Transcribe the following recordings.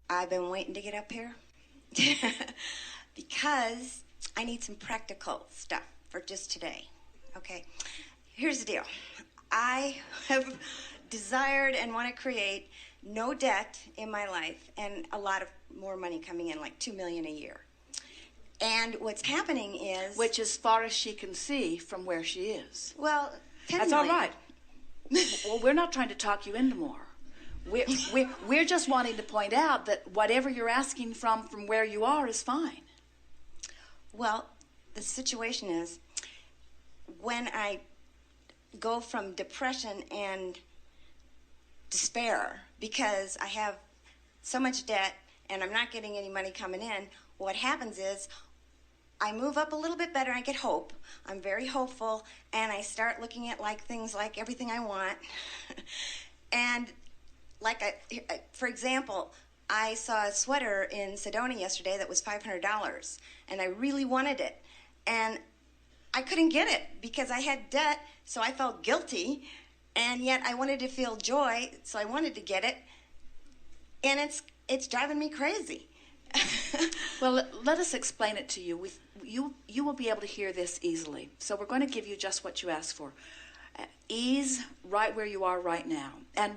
I've been waiting to get up here because I need some practical stuff for just today. Okay, here's the deal. I have desired and want to create no debt in my life and a lot of more money coming in, like $2 million a year. And what's happening is... Which, as far as she can see from where she is. Well, 10 That's million. all right. Well, we're not trying to talk you into more. We're just wanting to point out that whatever you're asking from where you are is fine. Well, the situation is, when I go from depression and despair because I have so much debt and I'm not getting any money coming in, what happens is I move up a little bit better. I get hope. I'm very hopeful, and I start looking at things like everything I want. And for example, I saw a sweater in Sedona yesterday that was $500, and I really wanted it. And I couldn't get it because I had debt, so I felt guilty, and yet I wanted to feel joy, so I wanted to get it. And it's driving me crazy. Well, let us explain it to you. You will be able to hear this easily. So we're going to give you just what you asked for. Ease right where you are right now. And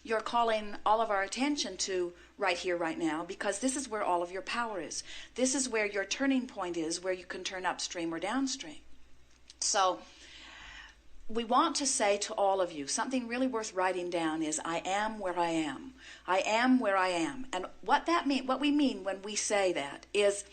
you're calling all of our attention to right here, right now, because this is where all of your power is. This is where your turning point is, where you can turn upstream or downstream. So we want to say to all of you, something really worth writing down is, I am where I am. I am where I am. And what we mean when we say that is,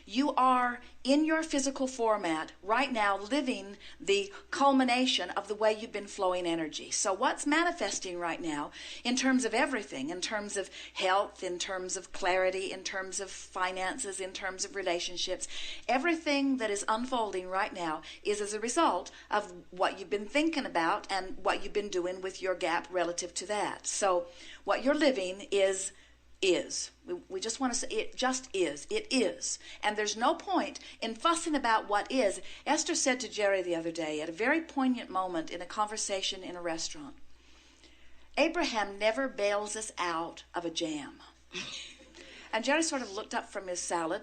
you are in your physical format right now living the culmination of the way you've been flowing energy. So what's manifesting right now in terms of everything, in terms of health, in terms of clarity, in terms of finances, in terms of relationships, everything that is unfolding right now is as a result of what you've been thinking about and what you've been doing with your gap relative to that. So what you're living is. We just want to say it just is. It is. And there's no point in fussing about what is. Esther said to Jerry the other day at a very poignant moment in a conversation in a restaurant, Abraham never bails us out of a jam. And Jerry sort of looked up from his salad.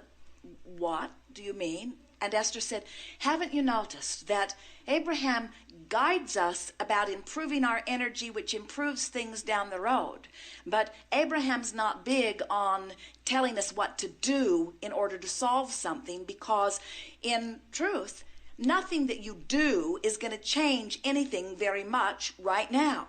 What do you mean? And Esther said, haven't you noticed that Abraham guides us about improving our energy, which improves things down the road? But Abraham's not big on telling us what to do in order to solve something, because in truth, nothing that you do is going to change anything very much right now.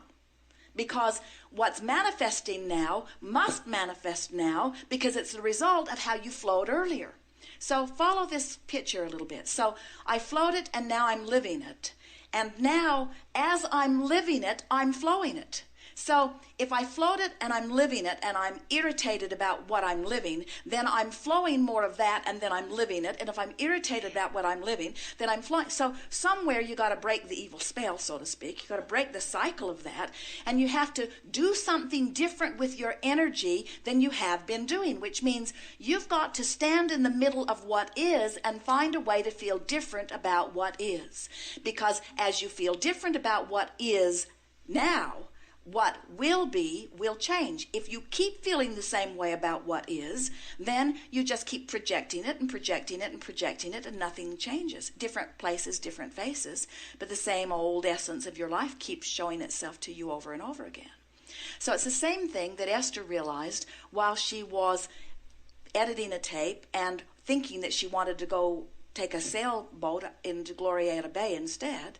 Because what's manifesting now must manifest now, because it's the result of how you flowed earlier. So follow this picture a little bit. So I flowed it, and now I'm living it. And now, as I'm living it, I'm flowing it. So if I float it and I'm living it and I'm irritated about what I'm living, then I'm flowing more of that and then I'm living it. And if I'm irritated about what I'm living, then I'm flowing. So somewhere you got to break the evil spell, so to speak. You got to break the cycle of that. And you have to do something different with your energy than you have been doing, which means you've got to stand in the middle of what is and find a way to feel different about what is. Because as you feel different about what is now, what will be will change. If you keep feeling the same way about what is, then you just keep projecting it and projecting it and projecting it, and nothing changes. Different places, different faces, but the same old essence of your life keeps showing itself to you over and over again. So it's the same thing that Esther realized while she was editing a tape and thinking that she wanted to go take a sailboat into Glorieta Bay instead.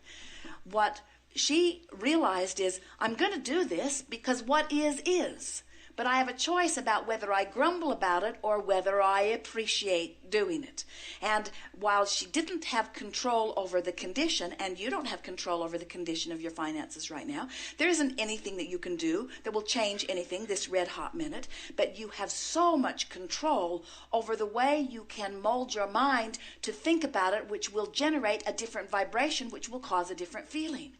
What she realized is, I'm going to do this because what is. But I have a choice about whether I grumble about it or whether I appreciate doing it. And while she didn't have control over the condition, and you don't have control over the condition of your finances right now, there isn't anything that you can do that will change anything this red hot minute, but you have so much control over the way you can mold your mind to think about it, which will generate a different vibration, which will cause a different feeling.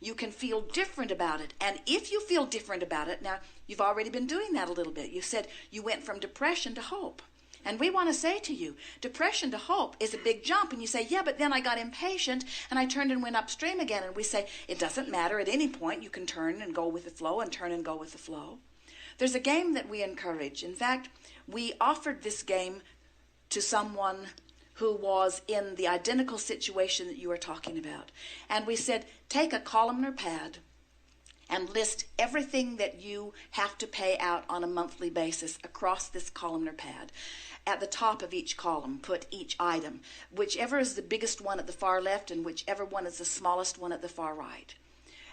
You can feel different about it. And if you feel different about it, now you've already been doing that a little bit. You said you went from depression to hope. And we want to say to you, depression to hope is a big jump. And you say, yeah, but then I got impatient and I turned and went upstream again. And we say, it doesn't matter. At any point you can turn and go with the flow and turn and go with the flow. There's a game that we encourage. In fact, we offered this game to someone who was in the identical situation that you are talking about. And we said, take a columnar pad and list everything that you have to pay out on a monthly basis across this columnar pad. At the top of each column, put each item, whichever is the biggest one at the far left and whichever one is the smallest one at the far right.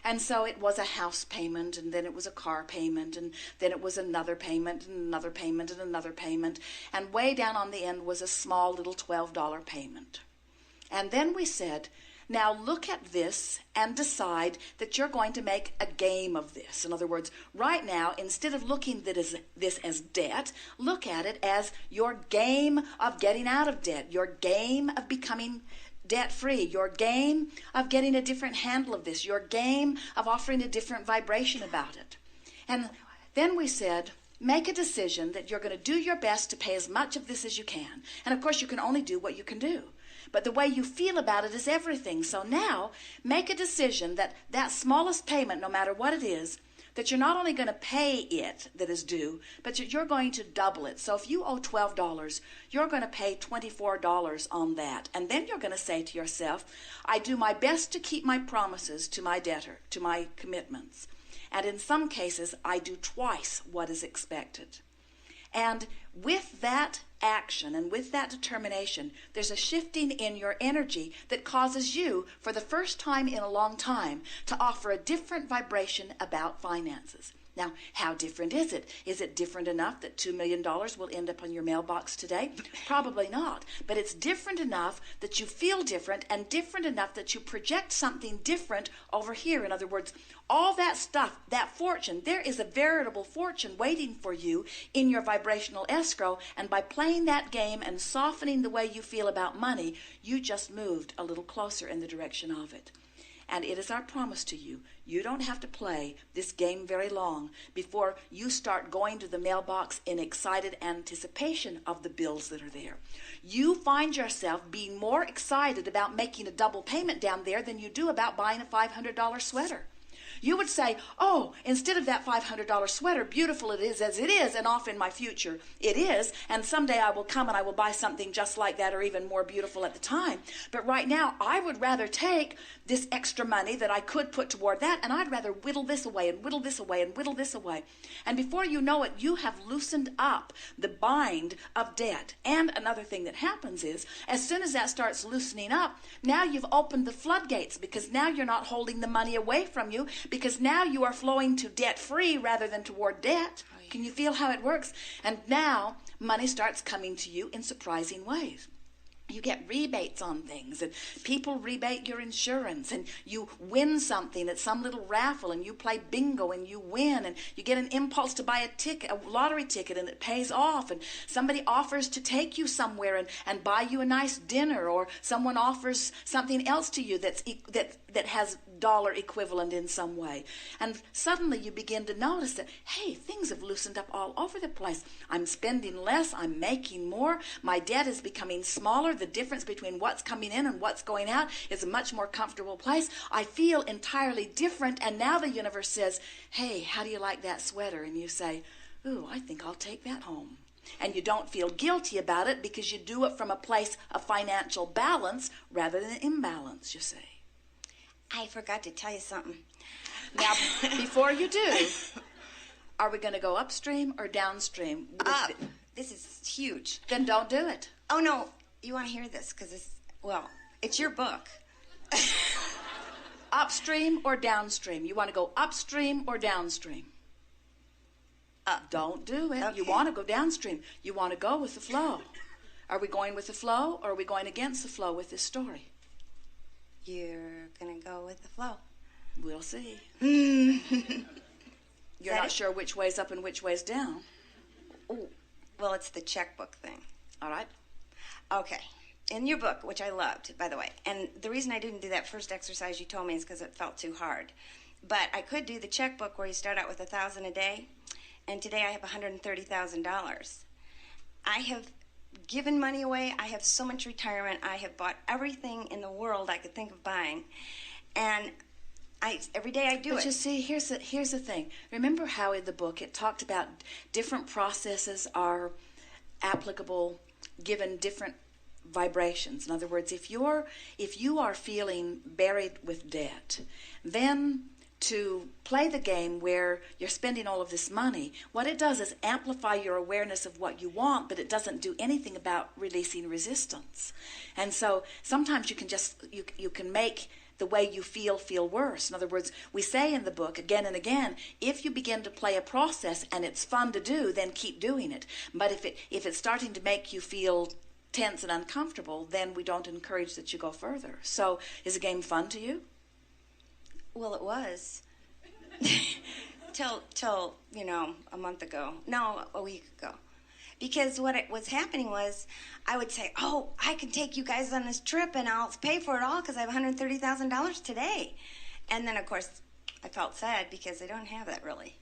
And so it was a house payment, and then it was a car payment, and then it was another payment, and another payment, and another payment. And way down on the end was a small little $12 payment. And then we said, now look at this and decide that you're going to make a game of this. In other words, right now, instead of looking at this as debt, look at it as your game of getting out of debt, your game of becoming debt-free, your game of getting a different handle of this, your game of offering a different vibration about it. And then we said, make a decision that you're going to do your best to pay as much of this as you can. And of course, you can only do what you can do. But the way you feel about it is everything. So now, make a decision that that smallest payment, no matter what it is, that you're not only going to pay it that is due, but you're going to double it. So if you owe $12, you're going to pay $24 on that. And then you're going to say to yourself, I do my best to keep my promises to my debtor, to my commitments. And in some cases, I do twice what is expected. And with that action and with that determination, there's a shifting in your energy that causes you, for the first time in a long time, to offer a different vibration about finances. Now, how different is it? Is it different enough that $2 million will end up on your mailbox today? Probably not. But it's different enough that you feel different, and different enough that you project something different over here. In other words, all that stuff, that fortune, there is a veritable fortune waiting for you in your vibrational escrow, and by playing that game and softening the way you feel about money, you just moved a little closer in the direction of it. And it is our promise to you, you don't have to play this game very long before you start going to the mailbox in excited anticipation of the bills that are there. You find yourself being more excited about making a double payment down there than you do about buying a $500 sweater. You would say, oh, instead of that $500 sweater, beautiful it is as it is, and off in my future it is, and someday I will come and I will buy something just like that or even more beautiful at the time. But right now, I would rather take this extra money that I could put toward that, and I'd rather whittle this away and whittle this away and whittle this away. And before you know it, you have loosened up the bind of debt. And another thing that happens is, as soon as that starts loosening up, now you've opened the floodgates, because now you're not holding the money away from you, because now you are flowing to debt-free rather than toward debt. Can you feel how it works? And now money starts coming to you in surprising ways. You get rebates on things, and people rebate your insurance, and you win something at some little raffle, and you play bingo and you win, and you get an impulse to buy a lottery ticket, and it pays off, and somebody offers to take you somewhere and buy you a nice dinner, or someone offers something else to you that has dollar equivalent in some way. And suddenly you begin to notice that, hey, things have loosened up all over the place. I'm spending less, I'm making more, my debt is becoming smaller, the difference between what's coming in and what's going out is a much more comfortable place. I feel entirely different, and now the universe says, hey, how do you like that sweater? And you say, ooh, I think I'll take that home. And you don't feel guilty about it, because you do it from a place of financial balance rather than imbalance, you see. I forgot to tell you something. Now, before you do, are we going to go upstream or downstream? Up. This is huge. Then don't do it. Oh, no. You want to hear this, because it's your book. Upstream or downstream? You want to go upstream or downstream? Up. Don't do it. Okay. You want to go downstream. You want to go with the flow. Are we going with the flow, or are we going against the flow with this story? You're going to go with the flow. We'll see. You're that not it? sure which way's up and which way's down. Ooh. Well, it's the checkbook thing. All right. Okay. In your book, which I loved, by the way, and the reason I didn't do that first exercise you told me is because it felt too hard. But I could do the checkbook where you start out with $1,000 a day, and today I have $130,000. I have given money away. I have so much retirement. I have bought everything in the world I could think of buying. And Every day I do But it. you see, here's the thing. Remember how in the book it talked about different processes are applicable given different vibrations. In other words, if you are feeling buried with debt, then to play the game where you're spending all of this money, what it does is amplify your awareness of what you want, but it doesn't do anything about releasing resistance. And so sometimes you can you can make the way you feel worse. In other words, we say in the book again and again, if you begin to play a process and it's fun to do, then keep doing it. But if it's starting to make you feel tense and uncomfortable, then we don't encourage that you go further. So is the game fun to you? Well, it was. till a month ago. No, a week ago. Because what was happening was I would say, oh, I can take you guys on this trip and I'll pay for it all because I have $130,000 today. And then, of course, I felt sad because I don't have that really.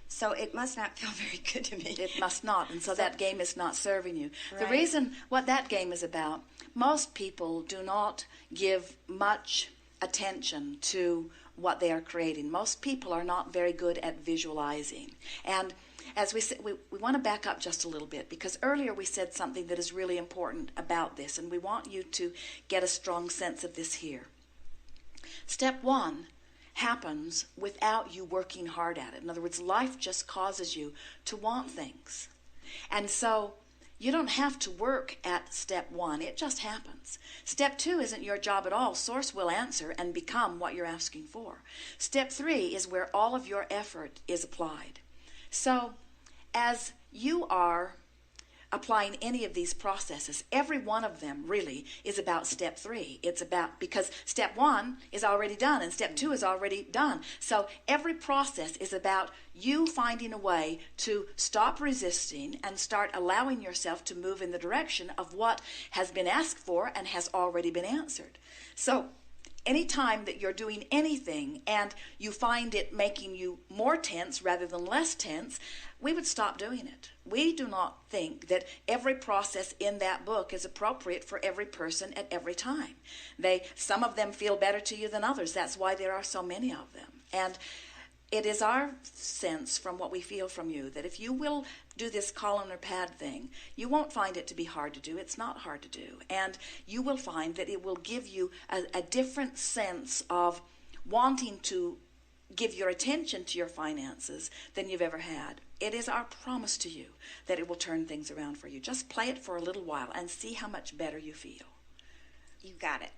So it must not feel very good to me. It must not. And so that game is not serving you. Right. The reason what that game is about, most people do not give much attention to what they are creating. Most people are not very good at visualizing. And as we said, we want to back up just a little bit, because earlier we said something that is really important about this, and we want you to get a strong sense of this here. Step one happens without you working hard at it. In other words, life just causes you to want things. And so you don't have to work at step one. It just happens. Step two isn't your job at all. Source will answer and become what you're asking for. Step three is where all of your effort is applied. So as you are applying any of these processes, every one of them really is about step three. It's about, because step one is already done and step two is already done. So every process is about you finding a way to stop resisting and start allowing yourself to move in the direction of what has been asked for and has already been answered. So anytime that you're doing anything and you find it making you more tense rather than less tense, we would stop doing it. We do not think that every process in that book is appropriate for every person at every time. Some of them feel better to you than others. That's why there are so many of them. And it is our sense from what we feel from you that if you will do this column or pad thing, you won't find it to be hard to do. It's not hard to do. And you will find that it will give you a different sense of wanting to give your attention to your finances than you've ever had. It is our promise to you that it will turn things around for you. Just play it for a little while and see how much better you feel. You got it.